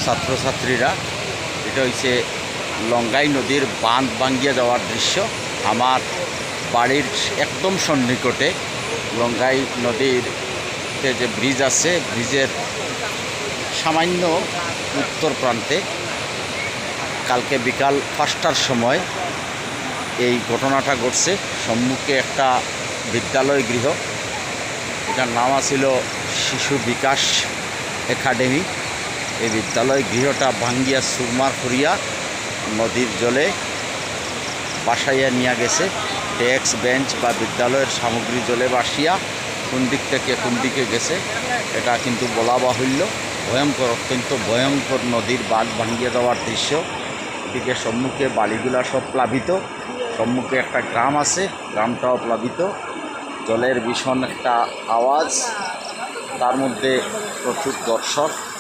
ছাত্রছাত্রীরা। এটা হচ্ছে লঙ্গাই নদীর বাঁধ ভাঙ্গিয়া যাওয়ার দৃশ্য। আমার বাড়ির একদম সন্নিকটে লঙ্গাই নদীর যে ব্রিজ আছে, ব্রিজের সামান্য উত্তর প্রান্তে কালকে বিকাল 5টার সময় এই ঘটনাটা ঘটছে। সম্মুখে একটা বিদ্যালয় গৃহ, এটার নাম ছিল শিশু বিকাশ একাডেমি। এই বিদ্যালয় গৃহটা ভাঙ্গিয়া সুরমার করিয়া নদীর জলে বাসাইয়া নিয়ে গেছে। ডেস্ক বেঞ্চ বা বিদ্যালয়ের সামগ্রী জলে বাসিয়া কোন দিক থেকে কোন দিকে গেছে এটা কিন্তু বলা বাহুল্য। ভয়ঙ্কর, অত্যন্ত ভয়ঙ্কর নদীর বাঁধ ভাঙ্গিয়ে দেওয়ার দৃশ্য। এদিকে সম্মুখে বাড়িগুলা সব প্লাবিত, সম্মুখে একটা গ্রাম আছে, গ্রামটাও প্লাবিত। জলের ভীষণ একটা আওয়াজ, তার মধ্যে প্রচুর দর্শক।